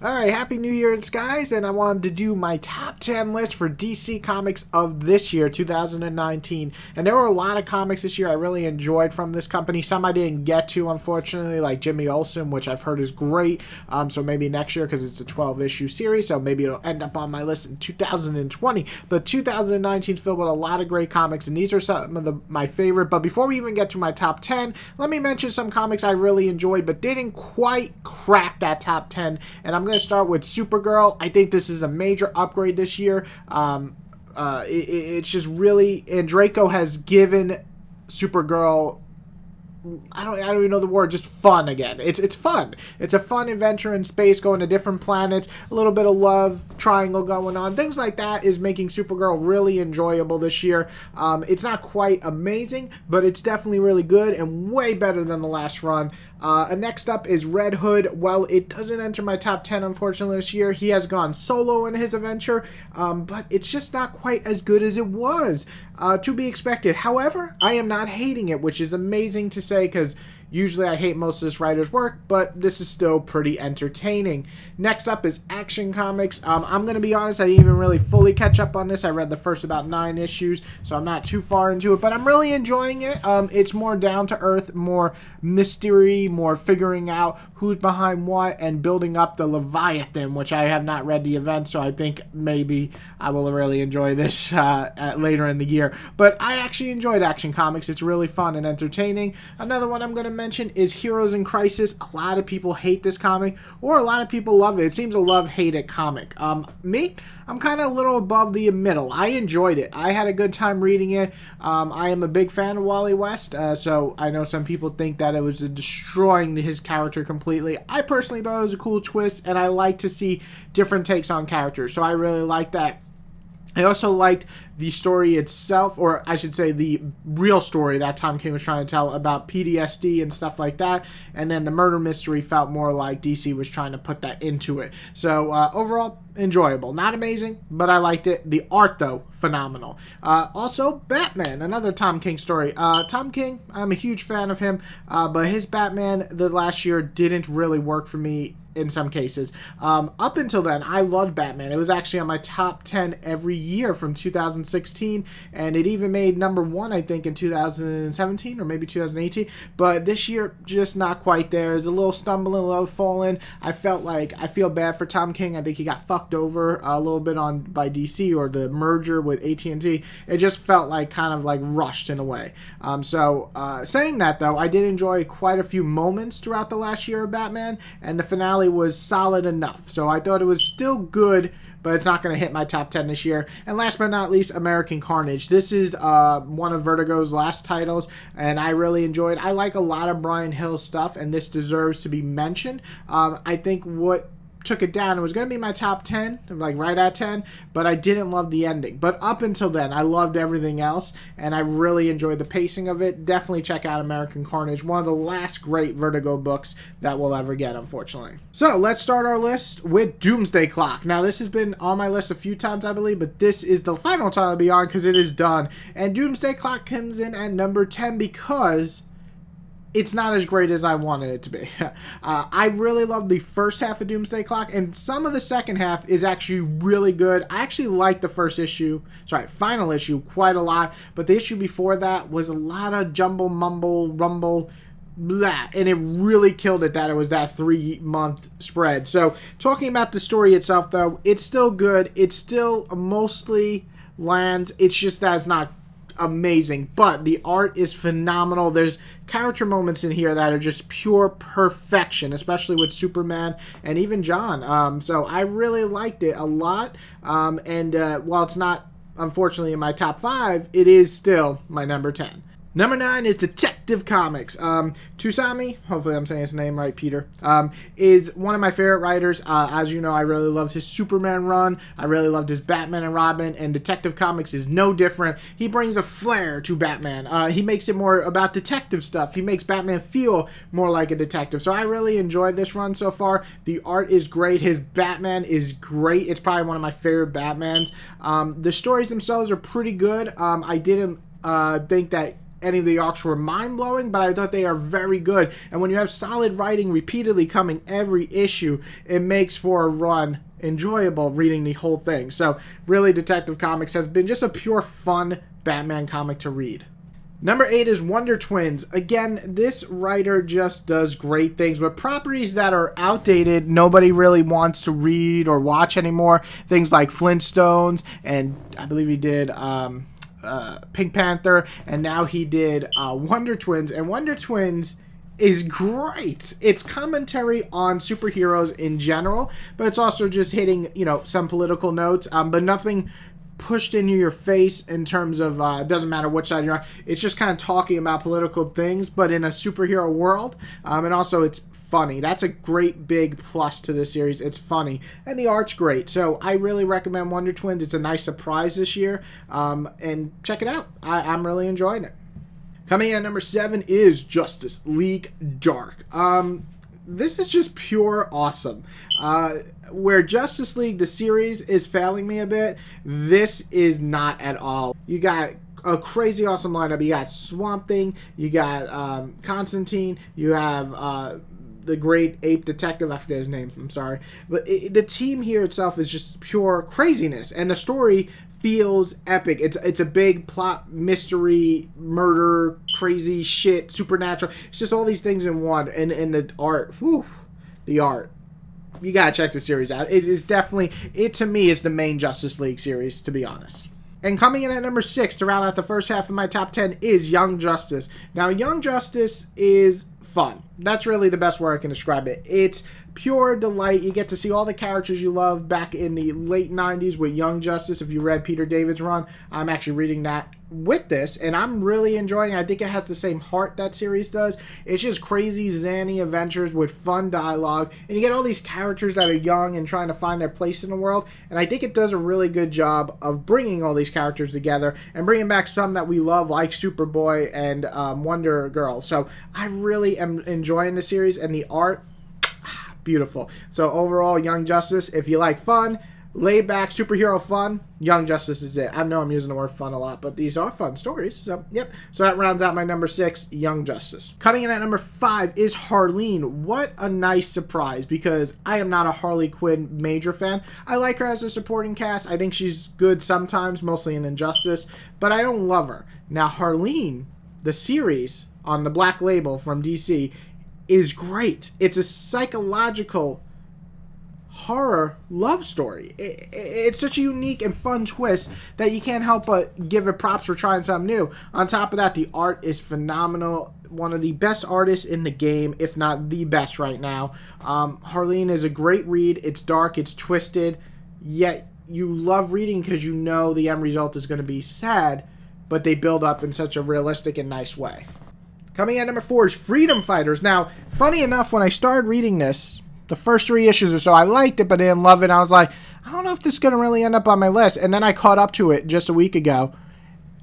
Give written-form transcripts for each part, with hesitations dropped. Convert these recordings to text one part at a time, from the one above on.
Alright, Happy New Year, it's guys, and I wanted to do my top 10 list for DC Comics of this year, 2019. And there were a lot of comics this year I really enjoyed from this company. Some I didn't get to, unfortunately, like Jimmy Olsen, which I've heard is great. So maybe next year, because it's a 12-issue series, so maybe it'll end up on my list in 2020. But 2019 is filled with a lot of great comics, and these are some of my favorite. But before we even get to my top 10, let me mention some comics I really enjoyed, but didn't quite crack that top 10. And I'm going to start with Supergirl. I think this is a major upgrade this year. It's just really, and Draco has given Supergirl, I don't even know the word, just fun again. It's fun. It's a fun adventure in space, going to different planets, a little bit of love triangle going on. Things like that is making Supergirl really enjoyable this year. It's not quite amazing, but it's definitely really good and way better than the last run. Next up is Red Hood. Well, it doesn't enter my top 10, unfortunately, this year. He has gone solo in his adventure, but it's just not quite as good as it was. To be expected. However, I am not hating it, which is amazing to say because usually I hate most of this writer's work, but this is still pretty entertaining. Next up is Action Comics. I'm going to be honest, I didn't even really fully catch up on this. I read the first about 9 issues, so I'm not too far into it, but I'm really enjoying it. It's more down to earth, more mystery, more figuring out who's behind what, and building up the Leviathan, which I have not read the event, so I think maybe I will really enjoy this later in the year. But I actually enjoyed Action Comics. It's really fun and entertaining. Another one I'm going to mention is Heroes in Crisis. A lot of people hate this comic, or a lot of people love it. It seems a love-hate-it comic. Me, I'm kind of a little above the middle. I enjoyed it. I had a good time reading it. I am a big fan of Wally West, so I know some people think that it was destroying his character completely. I personally thought it was a cool twist, and I like to see different takes on characters, so I really like that. I also liked the story itself, or I should say the real story that Tom King was trying to tell about PTSD and stuff like that, and then the murder mystery felt more like DC was trying to put that into it. So overall, enjoyable. Not amazing, but I liked it. The art, though, phenomenal. Also, Batman, another Tom King story. Tom King, I'm a huge fan of him, but his Batman the last year didn't really work for me in some cases. Up until then, I loved Batman. It was actually on my top 10 every year from 2016, and it even made number 1, I think, in 2017 or maybe 2018. But this year, just not quite there. It's a little stumbling, a little falling. I feel bad for Tom King. I think he got fucked over a little bit by DC, or the merger with AT&T. It just felt like kind of like rushed in a way. Saying that, though, I did enjoy quite a few moments throughout the last year of Batman, and the finale was solid enough. So I thought it was still good, but it's not going to hit my top 10 this year. And last but not least, American Carnage. This is one of Vertigo's last titles, and I really enjoyed. I like a lot of Bryan Hill's stuff, and this deserves to be mentioned. I think what took it down, it was going to be my top 10, like right at 10, but I didn't love the ending. But up until then, I loved everything else, and I really enjoyed the pacing of it. Definitely check out American Carnage, one of the last great Vertigo books that we'll ever get, unfortunately. So let's start our list with Doomsday Clock. Now, this has been on my list a few times, I believe, but this is the final time to be on because it is done. And Doomsday Clock comes in at number 10 because it's not as great as I wanted it to be. I really love the first half of Doomsday Clock, and some of the second half is actually really good. I actually liked the final issue quite a lot, but the issue before that was a lot of jumble, mumble, rumble, blah, and it really killed it that it was that 3-month spread. So, talking about the story itself, though, it's still good. It still mostly lands. It's just that it's not amazing, but the art is phenomenal. There's character moments in here that are just pure perfection, especially with Superman and even John. So I really liked it a lot, and while it's not unfortunately in my top 5, it is still my number 10. Number 9 is Detective Comics. Tusami, hopefully I'm saying his name right, Peter, is one of my favorite writers. As you know, I really loved his Superman run. I really loved his Batman and Robin, and Detective Comics is no different. He brings a flair to Batman. He makes it more about detective stuff. He makes Batman feel more like a detective. So I really enjoyed this run so far. The art is great. His Batman is great. It's probably one of my favorite Batmans. The stories themselves are pretty good. I didn't think that any of the arcs were mind-blowing, but I thought they are very good. And when you have solid writing repeatedly coming every issue, it makes for a run enjoyable reading the whole thing. So really, Detective Comics has been just a pure fun Batman comic to read. Number 8 is Wonder Twins. Again, this writer just does great things with properties that are outdated. Nobody really wants to read or watch anymore. Things like Flintstones, and I believe he did Pink Panther, and now he did Wonder Twins. And Wonder Twins is great. It's commentary on superheroes in general, but it's also just hitting, some political notes, but nothing pushed into your face in terms of it doesn't matter which side you're on. It's just kind of talking about political things, but in a superhero world, and also it's funny. That's a great big plus to this series. It's funny, and the art's great. So I really recommend Wonder Twins. It's a nice surprise this year, and check it out. I'm really enjoying it. Coming in at number 7 is Justice League Dark. This is just pure awesome. Where Justice League, the series, is failing me a bit, this is not at all. You got a crazy awesome lineup. You got Swamp Thing, you got Constantine, you have the great ape detective, I forget his name, I'm sorry. But the team here itself is just pure craziness, and the story feels epic. It's a big plot, mystery, murder, crazy shit, supernatural. It's just all these things in one. And the art, the art. You gotta check the series out. It is definitely, to me, is the main Justice League series, to be honest. And coming in at number 6 to round out the first half of my top 10 is Young Justice. Now, Young Justice is fun. That's really the best word I can describe it. It's pure delight. You get to see all the characters you love back in the late 90s with Young Justice. If you read Peter David's run, I'm actually reading that with this, and I'm really enjoying it. I think it has the same heart that series does. It's just crazy, zany adventures with fun dialogue, and you get all these characters that are young and trying to find their place in the world, and I think it does a really good job of bringing all these characters together and bringing back some that we love, like Superboy and Wonder Girl. So I really am enjoying the series, and the art, beautiful. So overall, Young Justice, if you like fun, laid back superhero fun, Young Justice is it. I know I'm using the word fun a lot, but these are fun stories. So, yep. So that rounds out my number 6, Young Justice. Coming in at number 5 is Harleen. What a nice surprise, because I am not a Harley Quinn major fan. I like her as a supporting cast. I think she's good sometimes, mostly in Injustice, but I don't love her. Now, Harleen, the series on the Black Label from DC, is great. It's a psychological horror love story. It's such a unique and fun twist that you can't help but give it props for trying something new. On top of that, the art is phenomenal. One of the best artists in the game, if not the best right now. Harleen is a great read. It's dark, it's twisted, yet you love reading because you know the end result is going to be sad, but they build up in such a realistic and nice way. Coming at number 4 is Freedom Fighters. Now, funny enough, when I started reading this, the first 3 issues or so, I liked it, but I didn't love it. I was like, I don't know if this is going to really end up on my list. And then I caught up to it just a week ago,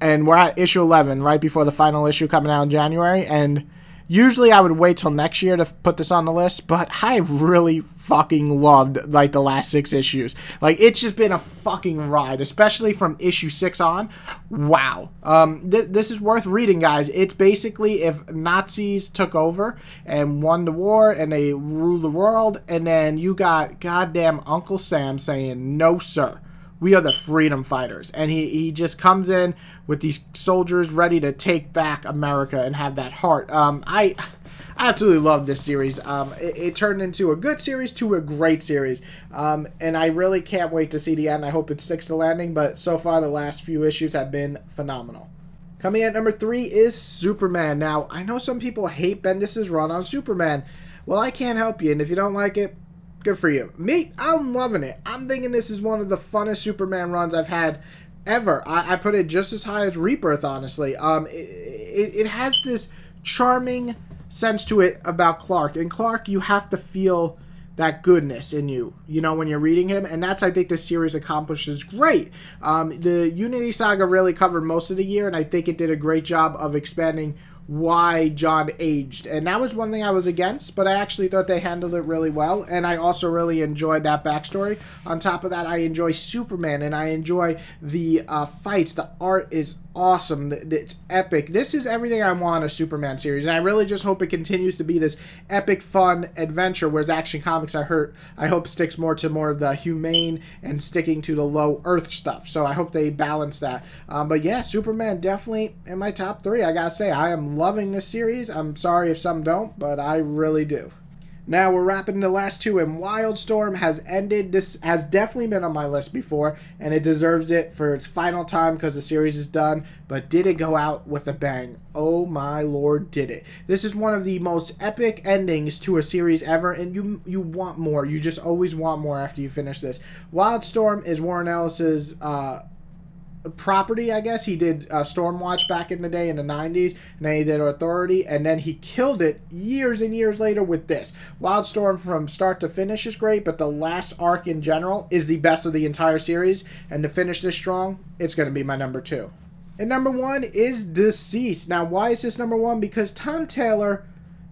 and we're at issue 11, right before the final issue coming out in January. And usually I would wait till next year to put this on the list, but I really fucking loved, like, the last 6 issues. Like, it's just been a fucking ride, especially from issue 6 on. Wow. This is worth reading, guys. It's basically if Nazis took over and won the war and they rule the world, and then you got goddamn Uncle Sam saying, no, sir. We are the freedom fighters. And he just comes in with these soldiers ready to take back America and have that heart. I absolutely love this series. It turned into a good series to a great series. And I really can't wait to see the end. I hope it sticks to landing. But so far, the last few issues have been phenomenal. Coming at number 3 is Superman. Now, I know some people hate Bendis' run on Superman. Well, I can't help you. And if you don't like it, good for you. Me, I'm loving it. I'm thinking this is one of the funnest Superman runs I've had ever. I put it just as high as Rebirth, honestly. It has this charming sense to it about Clark. And Clark, you have to feel that goodness in you, when you're reading him. And that's, I think, this series accomplishes great. The Unity Saga really covered most of the year, and I think it did a great job of expanding why John aged, and that was one thing I was against, but I actually thought they handled it really well, and I also really enjoyed that backstory. On top of that, I enjoy Superman, and I enjoy the fights. The art is awesome. It's epic. This is everything I want a Superman series, and I really just hope it continues to be this epic, fun adventure. Whereas Action Comics, I hope sticks more of the humane and sticking to the low Earth stuff. So I hope they balance that. But yeah, Superman definitely in my top 3. I gotta say, I am loving this series. I'm sorry if some don't, but I really do. Now we're wrapping the last 2, and Wildstorm has ended. This has definitely been on my list before, and it deserves it for its final time because the series is done. But did it go out with a bang? Oh my lord, did it. This is one of the most epic endings to a series ever, and you want more. You just always want more after you finish this. Wildstorm is Warren Ellis's property, I guess. He did Stormwatch back in the day in the 90s, and then he did Authority, and then he killed it years and years later with this. Wildstorm from start to finish is great, but the last arc in general is the best of the entire series, and to finish this strong, it's going to be my number 2. And number 1 is Deceased. Now, why is this number 1? Because Tom Taylor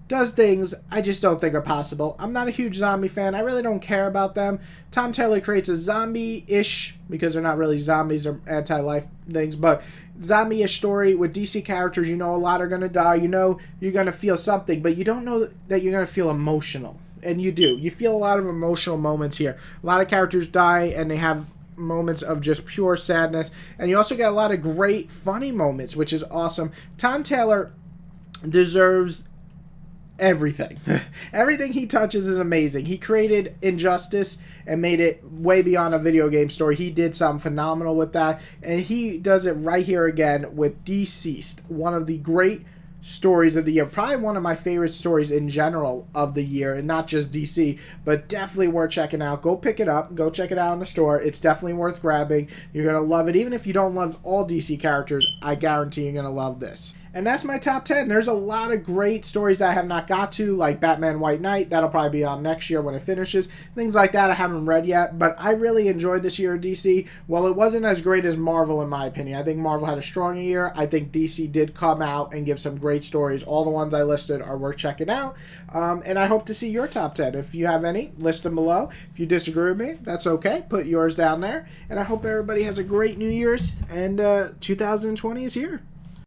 does things I just don't think are possible. I'm not a huge zombie fan. I really don't care about them. Tom Taylor creates a zombie-ish, because they're not really zombies or anti-life things, but zombie-ish story with DC characters. You know a lot are going to die. You know you're going to feel something, but you don't know that you're going to feel emotional. And you do. You feel a lot of emotional moments here. A lot of characters die, and they have moments of just pure sadness. And you also get a lot of great, funny moments, which is awesome. Tom Taylor deserves everything. Everything he touches is amazing. He created Injustice and made it way beyond a video game story. He did something phenomenal with that, and he does it right here again with Deceased, one of the great stories of the year. Probably one of my favorite stories in general of the year, and not just DC, but definitely worth checking out. Go pick it up. Go check it out in the store. It's definitely worth grabbing. You're going to love it. Even if you don't love all DC characters, I guarantee you're going to love this. And that's my top 10. There's a lot of great stories that I have not got to, like Batman White Knight. That'll probably be on next year when it finishes. Things like that I haven't read yet, but I really enjoyed this year of DC. Well, it wasn't as great as Marvel in my opinion. I think Marvel had a stronger year. I think DC did come out and give some great stories. All the ones I listed are worth checking out. And I hope to see your top 10. If you have any, list them below. If you disagree with me, that's okay. Put yours down there. And I hope everybody has a great New Year's, and 2020 is here.